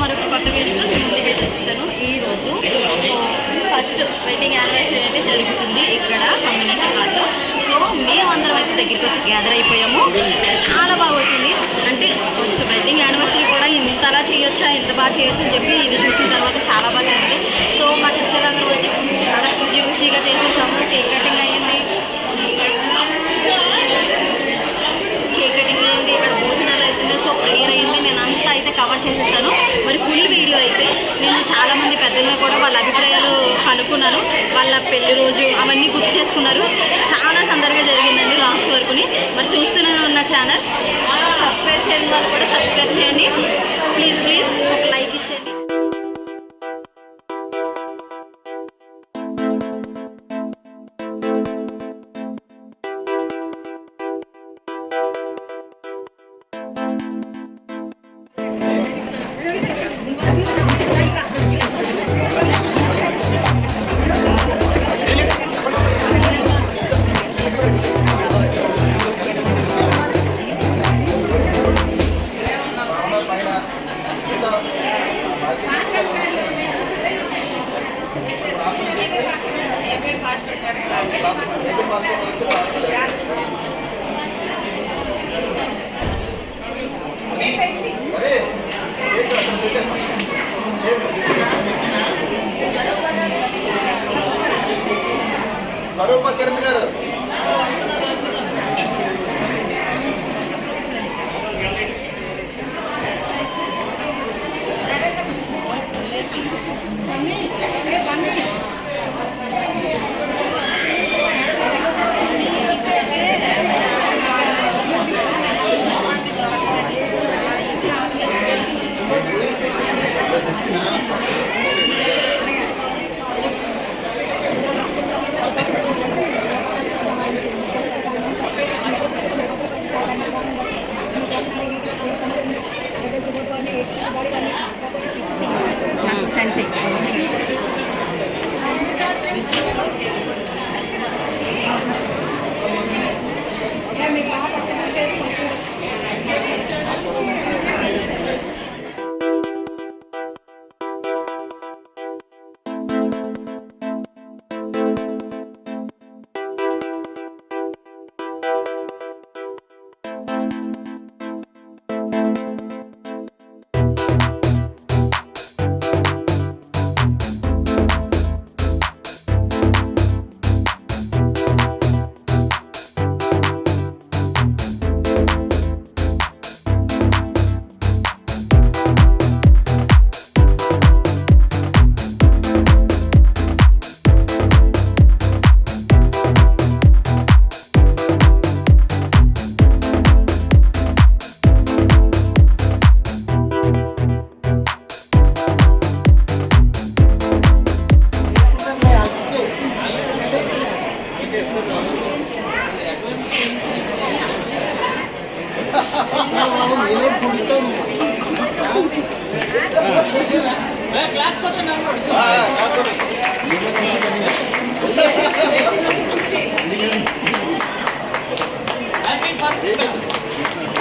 మరొక కొత్త వీడియోతో ముందుకైతే వచ్చేసాను. ఈరోజు ఫస్ట్ వెడ్డింగ్ యానివర్సరీ అయితే జరుగుతుంది ఇక్కడ కమ్యూనిటీ హాల్లో. సో మేమందరం అయితే దగ్గరికి వచ్చి గ్యాదర్ అయిపోయాము. చాలా బాగా వచ్చింది. అంటే ఫస్ట్ వెడ్డింగ్ యానివర్సరీ కూడా ఇంతలా చేయొచ్చా, ఇంత బాగా చేయొచ్చు అని చెప్పి ఇది చూసిన తర్వాత చాలా బాగా జరిగింది. సో మా చర్చలందరూ వచ్చి చాలా ఖుషిగా చేసేసాము. కేక్ కటింగ్ అయ్యింది, ఇక్కడ భోజనాలు అవుతున్నాయి. సో ప్రేయర్ అయింది. నేను అంతా అయితే కవర్ చేసేసాను. మరి ఫుల్ వీడియో అయితే నేను చాలామంది పెద్దలను కూడా వాళ్ళ అభిప్రాయాలు కనుక్కున్నాను. వాళ్ళ పెళ్లి రోజు అవన్నీ గుర్తు చేసుకున్నారు. చాలా సందర్గా జరిగిందండి లాస్ట్ వరకుని. మరి చూస్తూనే ఉన్న ఛానల్ సబ్స్క్రైబ్ చేయని వాళ్ళు కూడా సబ్స్క్రైబ్ చేయండి. ప్లీజ్ ఒక లైక్ ఇచ్చేయండి. స్వరూప కిరణ్ గారు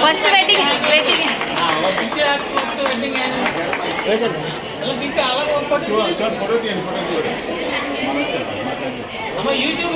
ఫస్ట్ వెడ్డింగ్ యూట్యూబ్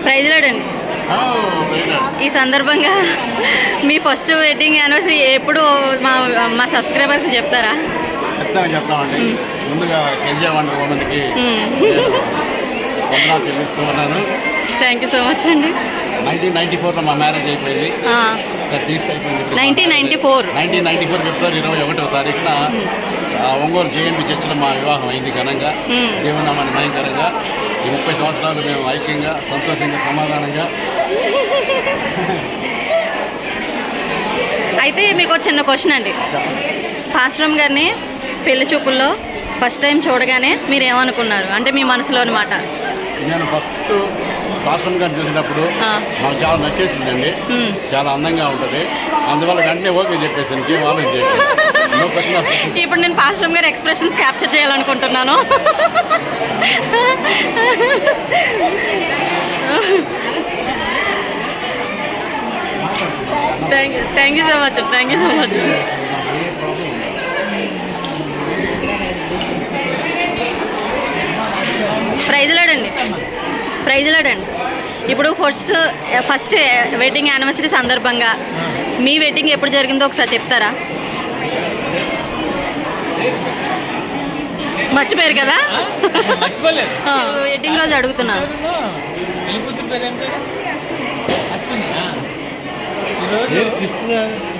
ప్రైజ్ లాడండి. ఈ సందర్భంగా మీ ఫస్ట్ వెడ్డింగ్ యానివర్సరీ ఎప్పుడు మా సబ్స్క్రైబర్స్ చెప్తారా? ఖచ్చితంగా చెప్తామండి. ముందుగా కేజీఆర్ వండర్ ఉమెన్కి వందనాలు చెల్లిస్తూ ఉన్నాను. థ్యాంక్ యూ సో మచ్ అండి. 1994లో మా మ్యారేజ్ అయిపోయింది. 30 years అయిపోయింది. 1994 ఫిబ్రవరి 21వ తారీఖున ఒంగోలు జేఎంపీ చర్చిలో మా వివాహం అయింది ఘనంగా, దేవునామాన్ని భయంకరంగా. ఈ 30 సంవత్సరాలు మేము ఐక్యంగా, సంతోషంగా, సమాధానంగా. అయితే మీకు చిన్న క్వశ్చన్ అండి. పాస్టర్ గారిని పెళ్లి చూపుల్లో ఫస్ట్ టైం చూడగానే మీరు ఏమనుకున్నారు? అంటే మీ మనసులో అనమాట. నేను ఫస్ట్ పాస్టర్ గారిని చూసినప్పుడు నాకు చాలా నచ్చేసిందండి. చాలా అందంగా ఉంటుంది. అందువల్ల వెంటనే ఓకే చెప్పేసి ఇంకేం ఆలోచించేది. ఇప్పుడు నేను పాస్టర్ గారి ఎక్స్ప్రెషన్స్ క్యాప్చర్ చేయాలనుకుంటున్నాను. Thank you so much. Thank you so much. Praise లాడండి. ఇప్పుడు ఫస్ట్ వెడ్డింగ్ యానివర్సరీ సందర్భంగా మీ వెడ్డింగ్ ఎప్పుడు జరిగిందో ఒకసారి చెప్తారా? మర్చిపోయారు కదా? వెడ్డింగ్ రోజు అడుగుతున్నాను.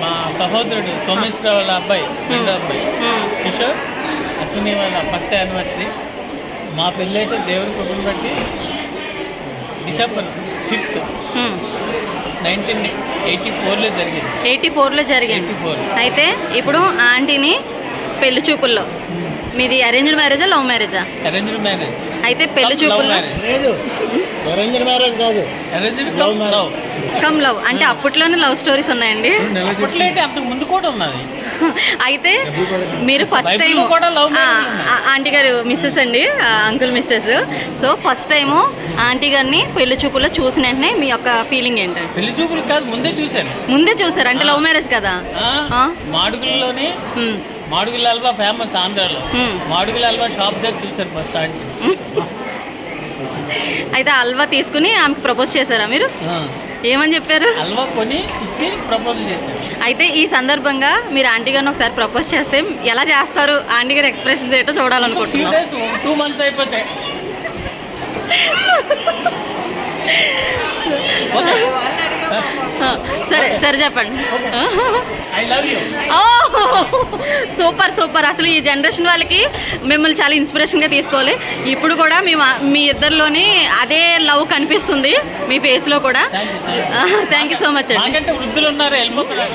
మా సహోదరుడు సోమేశ్వర వాళ్ళ అబ్బాయి, రెండో అబ్బాయి కిషోర్, అశ్విని వాళ్ళ ఫస్ట్ యానివర్సరీ. మా పెళ్ళి అయితే దేవుడి కృపను బట్టి డిసెంబర్ 5th 1984లో జరిగింది. 84లో జరిగింది. అయితే ఇప్పుడు ఆంటీని పెళ్లి చూపుల్లో మీది అరేంజ్డ్ మ్యారేజా, లవ్ మ్యారేజా? Arranged marriage. అయితే పెళ్లి చూపుల్లో అరేంజ్డ్ మ్యారేజ్ కాదు, అరేంజ్డ్ కమ్ లవ్. అంటే అప్పట్లోనే లవ్ స్టోరీస్ ఉన్నాయండి. అప్పట్లో అయితే అంతకు ముందు కూడా ఉన్నది. అయితే మీరు ఫస్ట్ టైం ఆంటీ గారు మిస్సెస్ అండి, uncle misses. So first time aunty గారిని పెళ్లి చూపుల్లో చూసిన వెంటనే మీ యొక్క ఫీలింగ్ ఏంటంటే? పెళ్లి చూపులు కాదు, ముందే చూసారు. అంటే లవ్ మ్యారేజ్ కదా? మాడుగుల్లోని మాడుగుల హల్వా ఫేమస్ ఆంధ్రాలో. మాడుగుల హల్వా షాప్ దగ్గర చూసారు ఫస్ట్ ఆంటీ. అయితే హల్వా తీసుకుని ఆమెకు ప్రపోజ్ చేశారా మీరు? ఏమని చెప్పారు? హల్వా కొని ఇచ్చి ప్రపోజ్ చేశారు. అయితే ఈ సందర్భంగా మీరు ఆంటీ గారిని ఒకసారి ప్రపోజ్ చేస్తే ఎలా చేస్తారు? ఆంటీ గారి ఎక్స్ప్రెషన్స్ ఏంటో చూడాలనుకుంటున్నాను. 2 months అయిపోతాయి. సరే చెప్పండి. I love you. సూపర్. అసలు ఈ జనరేషన్ వాళ్ళకి మిమ్మల్ని చాలా ఇన్స్పిరేషన్గా తీసుకోవాలి. ఇప్పుడు కూడా మీ ఇద్దరిలోని అదే లవ్ కనిపిస్తుంది మీ ఫేస్లో కూడా. థ్యాంక్ యూ సో మచ్ అండి. నాకంటే వృద్ధులు ఉన్నారు, వెళ్ళిపోతున్నారు.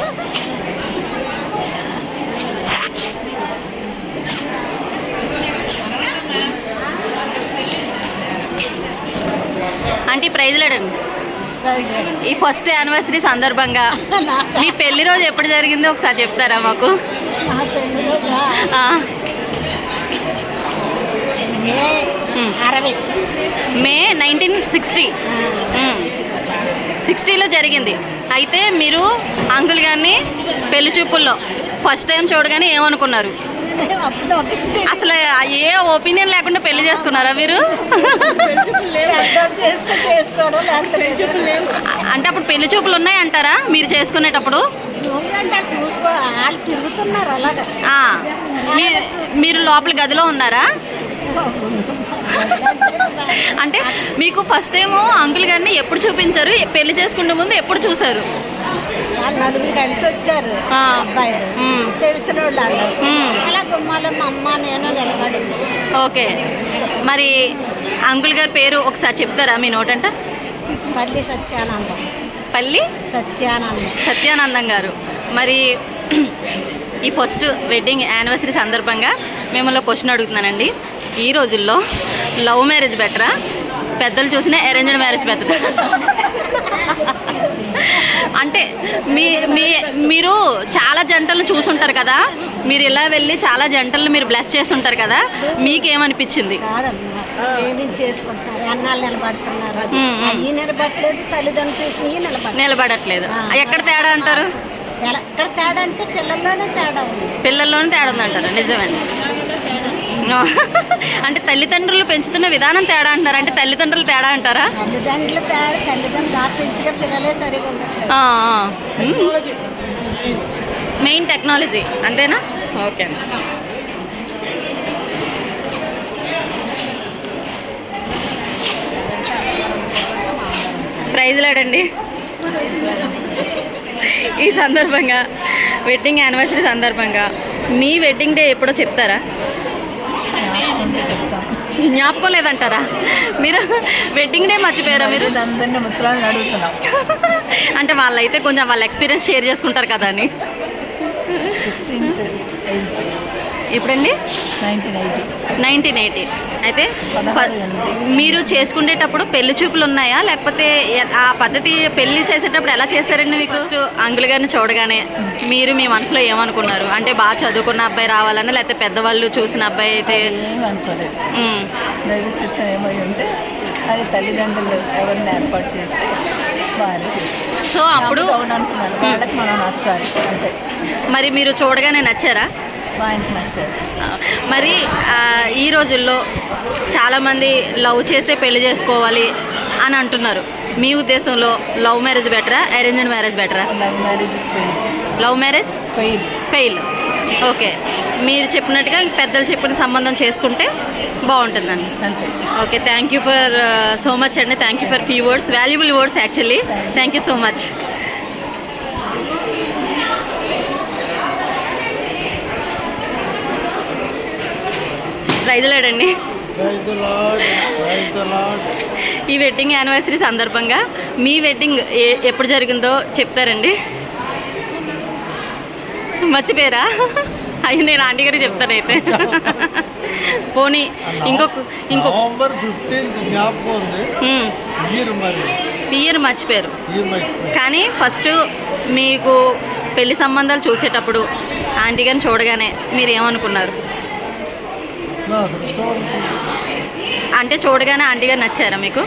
ఆంటీ ప్రైజ్ లేడండి. ఈ ఫస్ట్ యానివర్సరీ సందర్భంగా మీ పెళ్లి రోజు ఎప్పుడు జరిగిందో ఒకసారి చెప్తారా మాకు? మే 1960లో జరిగింది. అయితే మీరు అంకుల్ గారిని పెళ్లి చూపుల్లో ఫస్ట్ టైం చూడగానే ఏమనుకున్నారు? అసలు ఏ ఒపీనియన్ లేకుండా పెళ్లి చేసుకున్నారా మీరు? అంటే అప్పుడు పెళ్లి చూపులు ఉన్నాయంటారా మీరు చేసుకునేటప్పుడు? మీరు లోపల గదిలో ఉన్నారా? అంటే మీకు ఫస్ట్ టైము అంకుల్ గారిని ఎప్పుడు చూపించారు? పెళ్లి చేసుకునే ముందు ఎప్పుడు చూసారు? నలుగురు కలిసి వచ్చారు అబ్బాయిలు, తెలిసిన వాళ్ళు అలా గుమ్మాలో మా అమ్మ నేను నిలబడి. ఓకే, మరి అంకుల్ గారి పేరు ఒకసారి చెప్తారా మీ నోటంట? పల్లి సత్యానందం గారు. మరి ఈ ఫస్ట్ వెడ్డింగ్ యానివర్సరీ సందర్భంగా మిమ్మల్ని క్వశ్చన్ అడుగుతున్నానండి. ఈ రోజుల్లో లవ్ మ్యారేజ్ బెటరా, పెద్దలు చూసిన అరేంజ్డ్ మ్యారేజ్ బెటరా? అంటే మీరు చాలా జంటలు చూసుంటారు కదా, మీరు ఇలా వెళ్ళి చాలా జంటలు మీరు బ్లెస్ చేసి ఉంటారు కదా, మీకేమనిపించింది? కాదమ్మా, ఏమేమి చేసుకుంటున్నారు, అన్నాలు నిలబడుతున్నారు, అయ్యి నిలబడట్లేదు, తల్లిదండ్రులు చేసి నిలబడట్లేదు. ఎక్కడ తేడా అంటారు? ఎక్కడ తేడా అంటే పిల్లల్లోనే తేడా ఉంది. పిల్లల్లోనే తేడా ఉందంటారు. నిజమే. అంటే తల్లిదండ్రులు పెంచుతున్న విధానం తేడా అంటారా? అంటే తల్లిదండ్రులు తేడా అంటారా? తల్లిదండ్రులు తేడా, తల్లిదండ్రులు పెంచిన పిల్లలే సరిగా ఉండట్లేదు. మెయిన్ టెక్నాలజీ అంతేనా? ఓకే. ప్రైజ్ లాడండి. ఈ సందర్భంగా వెడ్డింగ్ యానివర్సరీ సందర్భంగా మీ వెడ్డింగ్ డే ఎప్పుడో చెప్తారా? జ్ఞాపకం లేదంటారా? మీరు వెడ్డింగ్ డే మర్చిపోయారా? మీరు అందరినీ ముసలాన్ని అడుగుతున్నాం. అంటే వాళ్ళైతే కొంచెం వాళ్ళ ఎక్స్పీరియన్స్ షేర్ చేసుకుంటారు కదా అని. 16/8 ఇప్పుడండి 1980. అయితే మీరు చేసుకునేటప్పుడు పెళ్లి చూపులు ఉన్నాయా, లేకపోతే ఆ పద్ధతి పెళ్లి చేసేటప్పుడు ఎలా చేశారండి? మీకు ఫస్ట్ అంకుల్ గారిని చూడగానే మీరు మీ మనసులో ఏమనుకున్నారు? అంటే బాగా చదువుకున్న అబ్బాయి రావాలని, లేకపోతే పెద్దవాళ్ళు చూసిన అబ్బాయి అయితే? ఏమనుకోలేదు, దైవ చిత్తం ఏమై ఉంటే అది తల్లిదండ్రులు ఎవరిని ఏర్పాటు చేస్తే బాగా. సో అప్పుడు అనుకున్నాను వాళ్ళకి మనం నచ్చాలి అంటే. మరి మీరు చూడగానే నచ్చారా? నచ్చారు. మరి ఈ రోజుల్లో చాలామంది లవ్ చేసే పెళ్లి చేసుకోవాలి అని అంటున్నారు. మీ ఉద్దేశంలో లవ్ మ్యారేజ్ బెటరా, అరేంజ్డ్ మ్యారేజ్ బెటరా? Love marriage fail. ఓకే, మీరు చెప్పినట్టుగా పెద్దలు చెప్పిన సంబంధం చేసుకుంటే బాగుంటుందండి. Okay, thank you for so much అండి. Thank you for few words, valuable words actually. Thank you so much. ప్రైజ్లాడండి. ఈ వెడ్డింగ్ యానివర్సరీ సందర్భంగా మీ వెడ్డింగ్ ఎప్పుడు జరిగిందో చెప్తారండి? మర్చిపోయారా? అయ్యి నేను ఆంటీ గారికి చెప్తాను అయితే. పోనీ ఇంకొక నవంబర్ 15 జ్ఞాపకం ఉంది. ఇయర్ మర్చిపోయారు. కానీ ఫస్ట్ మీకు పెళ్లి సంబంధాలు చూసేటప్పుడు ఆంటీ గారిని చూడగానే మీరు ఏమనుకున్నారు? అంటే చూడగానే ఆంటీ గారు నచ్చారా మీకు?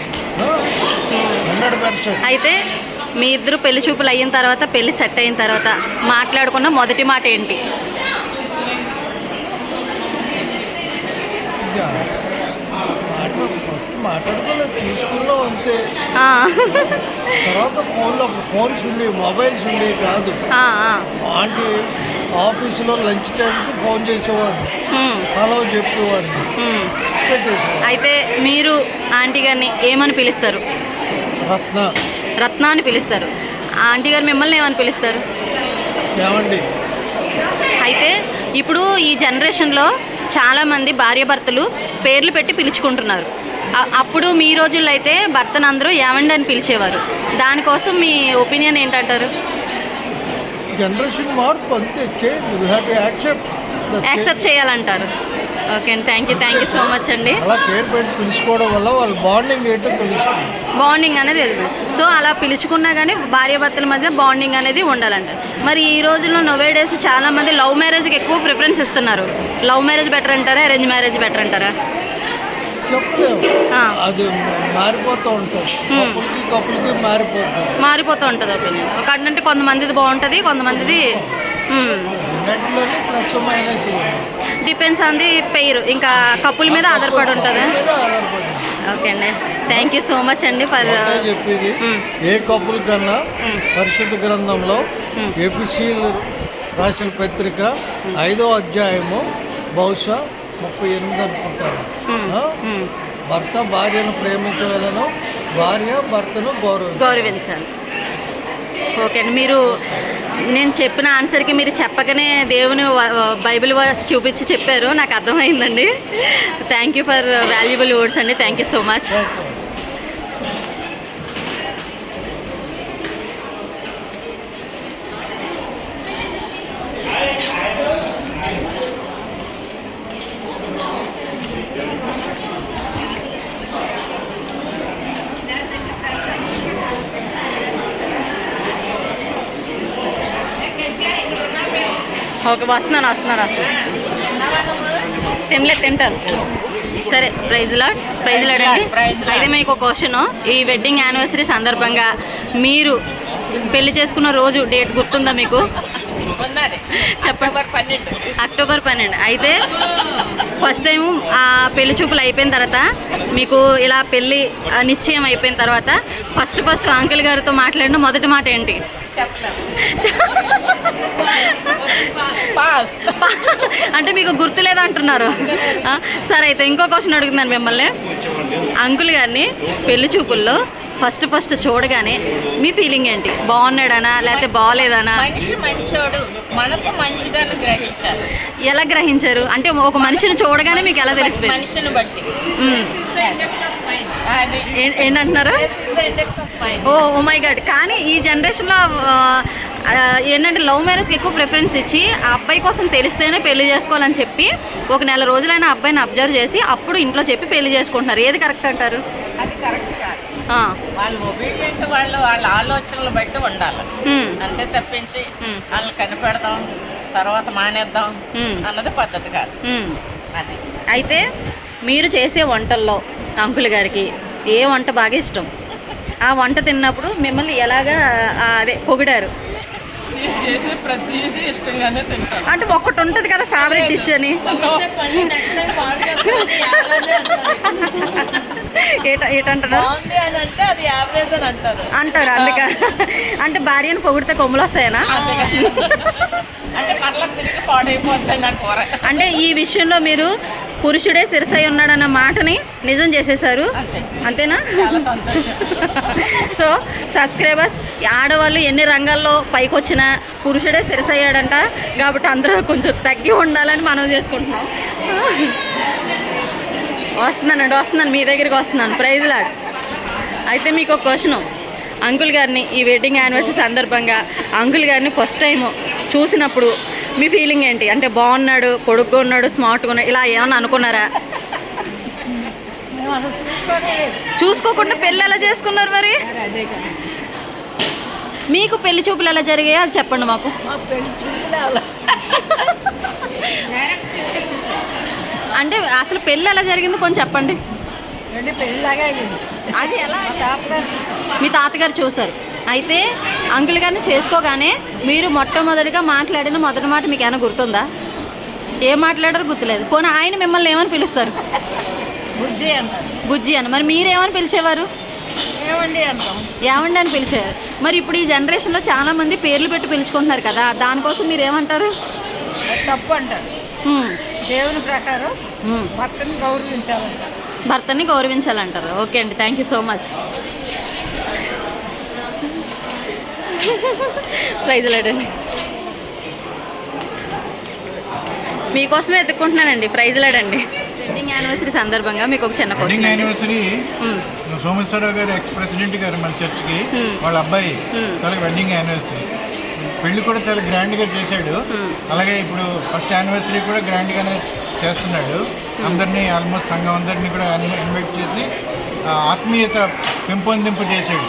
అయితే మీ ఇద్దరు పెళ్లి చూపులు అయిన తర్వాత, పెళ్లి సెట్ అయిన తర్వాత మాట్లాడుకున్న మొదటి మాట ఏంటి? మాట్లాడుకోలేదు, చూసుకున్నాం అంతే. తర్వాత ఫోన్స్ ఉండి, మొబైల్స్ ఉండి కాదు. ఆంటీ ఆఫీసులో లంచ్ టైంకి ఫోన్ చేసేవాడు, హలో చెప్పేవాడు, పెట్టేసేవాడు. అయితే మీరు ఆంటీ గారిని ఏమని పిలుస్తారు? రత్న అని పిలుస్తారు. ఆంటీ గారు మిమ్మల్ని ఏమని పిలుస్తారు? ఏమండి. అయితే ఇప్పుడు ఈ జనరేషన్లో చాలామంది భార్యాభర్తలు పేర్లు పెట్టి పిలుచుకుంటున్నారు. అప్పుడు మీ రోజుల్లో అయితే భర్తను అందరూ ఏమండి అని పిలిచేవారు. దానికోసం మీ ఒపీనియన్ ఏంటంటారు? జనరేషన్ మార్పు అంతే, యాక్సెప్ట్ చేయాలంటారు. ఓకే అండి, థ్యాంక్ యూ సో మచ్ అండి. అలా పేరు పెట్టి పిలుచుకోవడం వల్ల వాళ్ళ బాండింగ్ ఏంటో తెలుస్తుంది. బాండింగ్ అనేది తెలుస్తుంది. సో అలా పిలుచుకున్నా కానీ భార్యాభర్తల మధ్య బాండింగ్ అనేది ఉండాలంట. మరి ఈ రోజుల్లో నోవే డేస్ చాలామంది లవ్ మ్యారేజ్కి ఎక్కువ ప్రిఫరెన్స్ ఇస్తున్నారు. లవ్ మ్యారేజ్ బెటర్ అంటారా, అరేంజ్ మ్యారేజ్ బెటర్ అంటారా? చెప్పలేము, అది మారిపోతూ ఉంటుంది. కపుల్కి మారిపోతూ ఉంటుంది ఒపీనియన్. అంటే కొంతమందిది బాగుంటుంది, కొంతమందిది డిపెండ్స్ ఆన్ ది పెయిర్, ఇంకా కపుల్ మీద ఆధారపడి ఉంటుంది. ఓకే అండి, థ్యాంక్ యూ సో మచ్ అండి ఫర్ చెప్పేది. ఏ కపుల్ కన్నా పరిశుద్ధ గ్రంథంలో ఏపీసీ రాసిన పత్రిక 5వ అధ్యాయము బహుశా 38 అనుకుంటాను. భర్త భార్యను ప్రేమించవలను, భార్య భర్తను గౌరవించాలి. ఓకే అండి, మీరు నేను చెప్పిన ఆన్సర్కి మీరు చెప్పకనే దేవుని బైబిల్ వర్స్ చూపించి చెప్పారు, నాకు అర్థమైందండి. Thank you for valuable words అండి. Thank you so much. Okay, వస్తున్నాను. తింటాను. సరే, ప్రైజ్ లాడ్ అండి. అయితే మీకు ఒక క్వశ్చన్, ఈ వెడ్డింగ్ యానివర్సరీ సందర్భంగా మీరు పెళ్లి చేసుకున్న రోజు డేట్ గుర్తుందా మీకు? చెప్పండి. అక్టోబర్ 12. అయితే ఫస్ట్ టైం ఆ పెళ్లి చూపులు అయిపోయిన తర్వాత మీకు ఇలా పెళ్ళి నిశ్చయం అయిపోయిన తర్వాత ఫస్ట్ అంకుల్ గారితో మాట్లాడిన మొదటి మాట ఏంటి? అంటే మీకు గుర్తులేదు అంటున్నారు. సరే, అయితే ఇంకో క్వశ్చన్ అడుగుతున్నాను మిమ్మల్ని. అంకుల్ గారిని పెళ్లి చూపుల్లో ఫస్ట్ చూడగానే మీ ఫీలింగ్ ఏంటి? బాగున్నాడనా లేకపోతే బాగలేదనా? మనిషి మంచోడు, మనసు మంచిదని గ్రహించాలి. ఎలా గ్రహించారు? అంటే ఒక మనిషిని చూడగానే మీకు ఎలా తెలిసిపోయింది? మనిషిని బట్టి. ఏంటంటున్నారు? Oh my God. కానీ ఈ జనరేషన్లో ఏంటంటే లవ్ మ్యారేజ్కి ఎక్కువ ప్రిఫరెన్స్ ఇచ్చి ఆ అబ్బాయి కోసం తెలిస్తేనే పెళ్లి చేసుకోవాలని చెప్పి ఒక నెల రోజులైనా అబ్బాయిని అబ్జర్వ్ చేసి అప్పుడు ఇంట్లో చెప్పి పెళ్లి చేసుకుంటున్నారు. ఏది కరెక్ట్ అంటారు? అది కరెక్ట్ కాదు. వాళ్ళు ఒబీడియంట్, వాళ్ళ ఆలోచనలు బట్టి ఉండాలి. అంతే తప్పించి వాళ్ళని కనిపెడదాం తర్వాత మానేద్దాం అన్నది పద్ధతి కాదు. అది. అయితే మీరు చేసే వంటల్లో అంకుల్ గారికి ఏ వంట బాగా ఇష్టం? ఆ వంట తిన్నప్పుడు మిమ్మల్ని ఎలాగా పొగిడారు? చేసే ప్రతిదీ ఇష్టంగానే తింటాను. అంటే ఒక్కటి ఉంటుంది కదా ఫేవరెట్ డిష్ అని. ఏటంటారు? అంటారు. అందుకే అంటే భార్యను పొగిడితే కొమ్ములు వస్తాయనా? అంటే ఈ విషయంలో మీరు పురుషుడే శిరసై ఉన్నాడన్న మాటని నిజం చేసేసారు. అంతేనా? సో సబ్స్క్రైబర్స్, ఆడవాళ్ళు ఎన్ని రంగాల్లో పైకి వచ్చినా పురుషుడే శిరసయ్యాడంట. కాబట్టి అందరూ కొంచెం తగ్గి ఉండాలని మనం చేసుకుంటున్నాం. వస్తున్నాను, మీ దగ్గరికి వస్తున్నాను. Praise Lord. అయితే మీకు ఒక క్వశ్చన్. అంకుల్ గారిని ఈ వెడ్డింగ్ యానివర్సరీ సందర్భంగా అంకుల్ గారిని ఫస్ట్ టైం చూసినప్పుడు మీ ఫీలింగ్ ఏంటి? అంటే బాగున్నాడు, పొడుగ్గా ఉన్నాడు, స్మార్ట్గా ఉన్నాడు, ఇలా ఏమన్నా అనుకున్నారా? చూసుకోకుండా పెళ్ళి ఎలా చేసుకున్నారు మరి? మీకు పెళ్లి చూపులు ఎలా జరిగాయో అది చెప్పండి మాకు. అంటే అసలు పెళ్ళి ఎలా జరిగిందో కొంచెం చెప్పండి. అది ఎలా? మీ తాతగారు చూసారు. అయితే అంకుల్ గారిని చేసుకోగానే మీరు మొట్టమొదటిగా మాట్లాడిన మొదటి మాట మీకు ఏమైనా గుర్తుందా? ఏం మాట్లాడారో గుర్తులేదు. పోనీ ఆయన మిమ్మల్ని ఏమని పిలుస్తారు? బుజ్జి అని. మరి మీరేమని పిలిచేవారు? ఏమండి అని పిలిచేవారు. మరి ఇప్పుడు ఈ జనరేషన్లో చాలామంది పేర్లు పెట్టి పిలుచుకుంటున్నారు కదా, దానికోసం మీరు ఏమంటారు? తప్పు అంటారు. దేవుని ప్రకారం భర్తని గౌరవించాలంటారు. ఓకే అండి, thank you so much. Praise లాడండి. మీకోసమే ఎత్తుకుంటున్నానండి. ప్రైజ్ లాడండి. వెడ్డింగ్ యానివర్సరీ సందర్భంగా మీకు ఒక చిన్న క్వశ్చన్. యానివర్సరీ సోమేశ్వరరావు గారు ఎక్స్ ప్రెసిడెంట్ గారు మన చర్చ్కి వాళ్ళ అబ్బాయి వెడ్డింగ్ యానివర్సరీ పెళ్లి కూడా చాలా గ్రాండ్గా చేశాడు. అలాగే ఇప్పుడు ఫస్ట్ యానివర్సరీ కూడా గ్రాండ్గానే చేస్తున్నాడు. అందరినీ ఆల్మోస్ట్ సంఘం అందరినీ కూడా ఇన్వైట్ చేసి ఆత్మీయత పెంపొందింపు చేశాడు.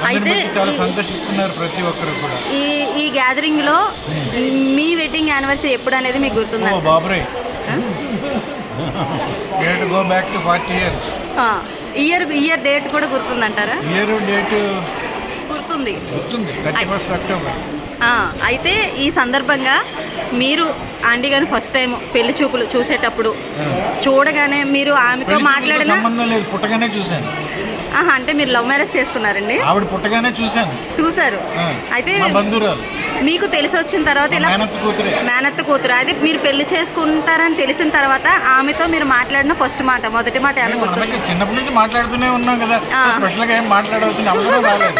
అయితే చాలా సంతోషిస్తున్నారు ప్రతి ఒక్కరు కూడా. ఈ గ్యాదరింగ్ లో మీ వెడ్డింగ్ యానివర్సరీ ఎప్పుడు అనేది మీకు గుర్తుందా? Baburai, go back to 40 years. Year date కూడా గుర్తుందంటారా? ఇయర్ డేట్ గుర్తుంది. 31st October. అయితే ఈ సందర్భంగా మీరు ఆంటీ గారిని ఫస్ట్ టైం పెళ్లి చూపులు చూసేటప్పుడు చూడగానే మీరు ఆమెతో మాట్లాడిన సంబంధం లేదు, పుట్టగానే చూశాను. అంటే మీరు లవ్ మ్యారేజ్ చేసుకున్నారండి? ఆవిడ పుట్టగానే చూశారు. అయితే బంధువురాలు మీకు తెలిసి వచ్చిన తర్వాత ఇలా మేనత్త కూతురు అయితే మీరు పెళ్లి చేసుకుంటారని తెలిసిన తర్వాత ఆమెతో మీరు మాట్లాడిన ఫస్ట్ మాట, మొదటి మాట అనుకుంటున్నాను. చిన్నప్పటి నుంచి మాట్లాడుతూనే ఉన్నాం కదా, స్పెషల్గా ఏం మాట్లాడవలసిన అవసరం రాలేదు.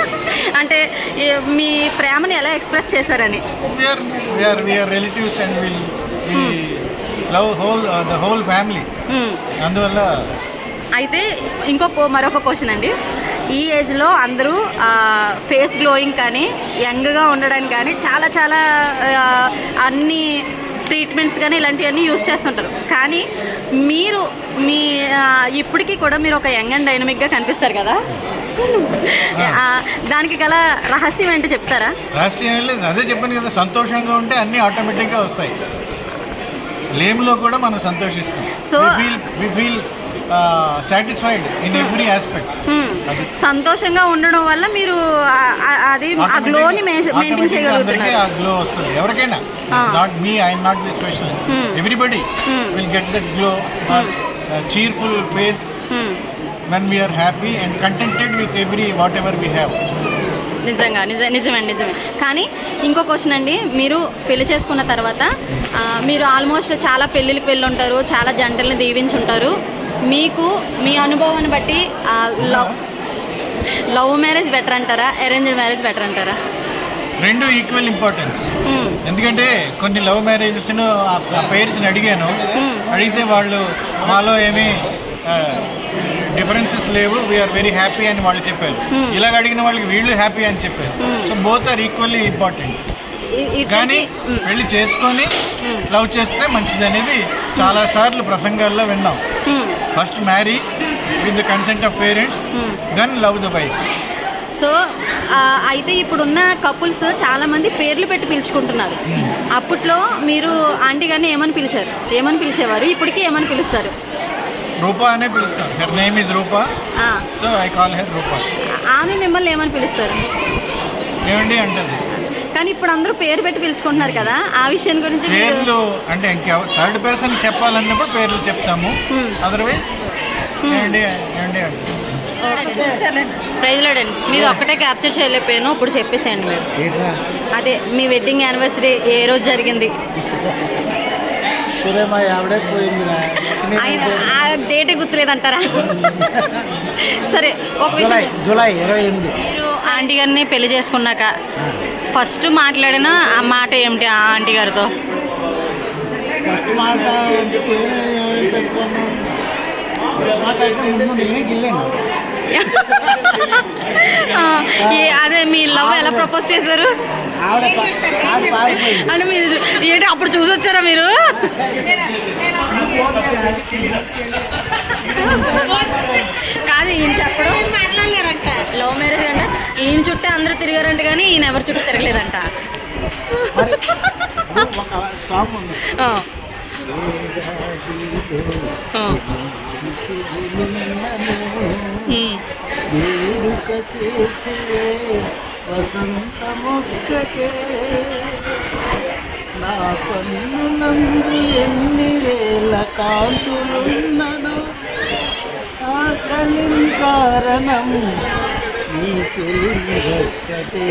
అంటే మీ ప్రేమని ఎలా ఎక్స్ప్రెస్ చేశారని? Relatives and will love the whole family. అందువల్ల అయితే మరొక క్వశ్చన్ అండి. ఈ ఏజ్లో అందరూ ఫేస్ గ్లోయింగ్ కానీ యంగ్గా ఉండడానికి కానీ చాలా చాలా అన్ని ట్రీట్మెంట్స్ కానీ ఇలాంటివన్నీ యూస్ చేస్తుంటారు. కానీ మీరు ఇప్పటికీ కూడా మీరు ఒక యంగ్ అండ్ డైనమిక్గా కనిపిస్తారు కదా. దానికి గల రహస్యం ఏంటో చెప్తారా? రహస్యం ఏం లేదు, అదే చెప్పాను కదా, సంతోషంగా ఉంటే అన్నీ ఆటోమేటిక్గా వస్తాయి. లేమ్లో కూడా మనం సంతోషిస్తాం. So, we feel satisfied in every aspect. సంతోషంగా ఉండడం వల్ల మీరు అది ఆ గ్లోని మెయింటైన్ చేయగలుగుతున్నారు. ఆ గ్లో వస్తుంది ఎవరికైనా. Not me, I'm not the special. Everybody will get that glow, cheerful face when we are happy and contented with whatever we have. నిజమే. కానీ ఇంకో క్వశ్చన్ అండి, మీరు పెళ్లి చేసుకున్న తర్వాత మీరు ఆల్మోస్ట్ చాలా పెళ్ళిళ్ళకి వెళ్ళి ఉంటారు, చాలా జంటల్ని దీవించి ఉంటారు. మీకు మీ అనుభవాన్ని బట్టి లవ్ మ్యారేజ్ బెటర్ అంటారా, అరేంజ్డ్ మ్యారేజ్ బెటర్ అంటారా? రెండు ఈక్వల్ ఇంపార్టెన్స్. ఎందుకంటే కొన్ని లవ్ మ్యారేజెస్ను ఆ పేరెంట్స్ని అడిగితే వాళ్ళు మాలో ఏమీ డిఫరెన్సెస్ లేవు, వీఆర్ వెరీ హ్యాపీ అని వాళ్ళు చెప్పారు. ఇలాగ అడిగిన వాళ్ళకి వీళ్ళు హ్యాపీ అని చెప్పారు. So both are equally important. కానీ పెళ్లి చేసుకొని లవ్ చేస్తే మంచిది అనేది చాలాసార్లు ప్రసంగాల్లో విన్నాం. First marry with the consent of parents, then love the wife. So అయితే ఇప్పుడున్న కపుల్స్ చాలామంది పేర్లు పెట్టి పిలుచుకుంటున్నారు. అప్పట్లో మీరు ఆంటీ గారిని ఏమని పిలిచేవారు, ఇప్పటికీ ఏమని పిలుస్తారు? రూపా అనే పిలుస్తాను. Her name is Roopa, so I call her Roopa. ఆమె మిమ్మల్ని ఏమని పిలుస్తారు? ఏమండి అంటది. కానీ ఇప్పుడు అందరూ పేరు పెట్టి పిలుచుకుంటున్నారు కదా, ఆ విషయం గురించి పేర్లు అంటే థర్డ్ పర్సన్ చెప్పాలన్నప్పుడు పేర్లు చెప్తాము, అదర్వైజ్ ఏమండి అంటే. ప్రైజ్ లేడండి, మీది ఒక్కటే క్యాప్చర్ చేయలేకపోయాను, ఇప్పుడు చెప్పేసేయండి మీరు. అదే మీ వెడ్డింగ్ యానివర్సరీ ఏ రోజు జరిగింది? ఆ డేటే గుర్తులేదంటారా? సరే, ఒక విషయం, జూలై 28. మీరు ఆంటీ గారిని పెళ్లి చేసుకున్నాక ఫస్ట్ మాట్లాడిన ఆ మాట ఏమిటి ఆ ఆంటీ గారితో? ఫస్ట్ మాట అదే మీ లవ్ ఎలా ప్రపోజ్ చేశారు అంటే మీరు ఏంటి అప్పుడు చూసొచ్చారా మీరు? కాదు, ఈయన చెప్పడం మాట్లాడలేరంట లవ్ మ్యారేజ్ అంట, ఈయన చుట్టూ అందరూ తిరిగారంట కానీ ఈయన ఎవరి చుట్టూ తిరగలేదంట. వేడుక చేసే వసంతమొక్కటే నా పన్నులందు ఎన్ని వేల కాంతులున్నదో ఆ కలిం కారణం నీ చెల్లి ఒక్కటే.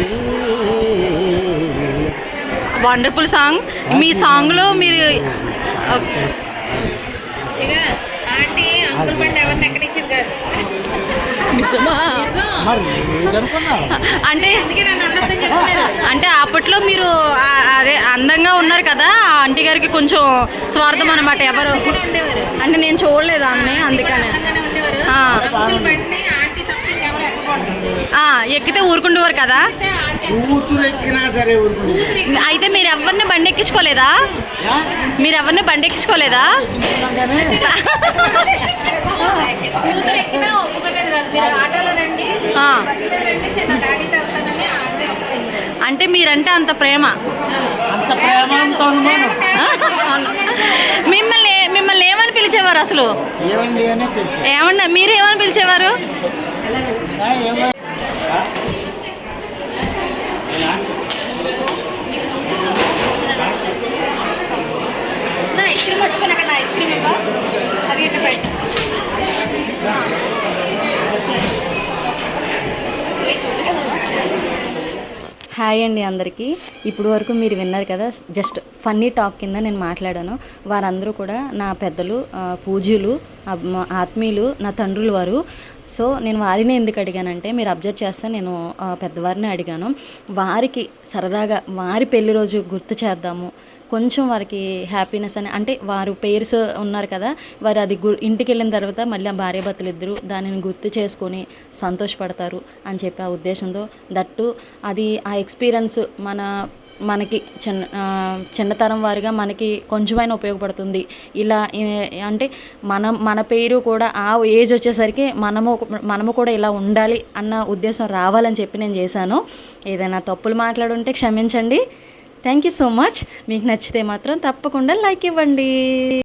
Wonderful song. మీ సాంగ్లో మీరు ఇక ఆంటీ అంకుల్ బండి ఎవరిని ఎక్కడిచ్చింది కాదు. నిజమా? అంటే అప్పట్లో మీరు అదే అందంగా ఉన్నారు కదా, ఆంటీ గారికి కొంచెం స్వార్థం అనమాట. ఎవరు అంటే నేను చూడలేదు ఆమె, అందుకని ఎక్కితే ఊరుకుండేవారు కదా. అయితే మీరు ఎవరిని బండి ఎక్కించుకోలేదా? అంటే మీరంటే అంత ప్రేమ. మిమ్మల్ని ఏమని పిలిచేవారు అసలు? ఏమన్నా మీరు ఏమని పిలిచేవారు? ఐస్ క్రీమ్ వచ్చిపోయినా అక్కడ ఐస్ క్రీమ్ ఇవ్వ అది ఎట్లా బయట. హాయ్ అండి అందరికీ. ఇప్పుడు వరకు మీరు విన్నారు కదా, జస్ట్ ఫన్నీ టాక్ కింద నేను మాట్లాడాను. వారందరూ కూడా నా పెద్దలు, పూజ్యులు, ఆత్మీయులు, నా తండ్రులు వారు. సో నేను వారిని ఎందుకు అడిగానంటే, మీరు అబ్జర్వ్ చేస్తే నేను పెద్దవారిని అడిగాను. వారికి సరదాగా వారి పెళ్లి రోజు గుర్తు చేద్దాము, కొంచెం వారికి హ్యాపీనెస్ అని, అంటే వారు పేర్స్ ఉన్నారు కదా, వారు అది ఇంటికి వెళ్ళిన తర్వాత మళ్ళీ ఆ భార్యాభర్తలు ఇద్దరు దానిని గుర్తు చేసుకొని సంతోషపడతారు అని చెప్పి ఆ ఉద్దేశంతో, దట్టు అది ఆ ఎక్స్పీరియన్స్ మన మనకి చిన్నతరం వారిగా మనకి కొంచెమైనా ఉపయోగపడుతుంది. ఇలా అంటే మన పేరు కూడా ఆ ఏజ్ వచ్చేసరికి మనము కూడా ఇలా ఉండాలి అన్న ఉద్దేశం రావాలని చెప్పి నేను చేశాను. ఏదైనా తప్పులు మాట్లాడుంటే క్షమించండి. Thank you so much. మీకు నచ్చితే మాత్రం తప్పకుండా లైక్ ఇవ్వండి.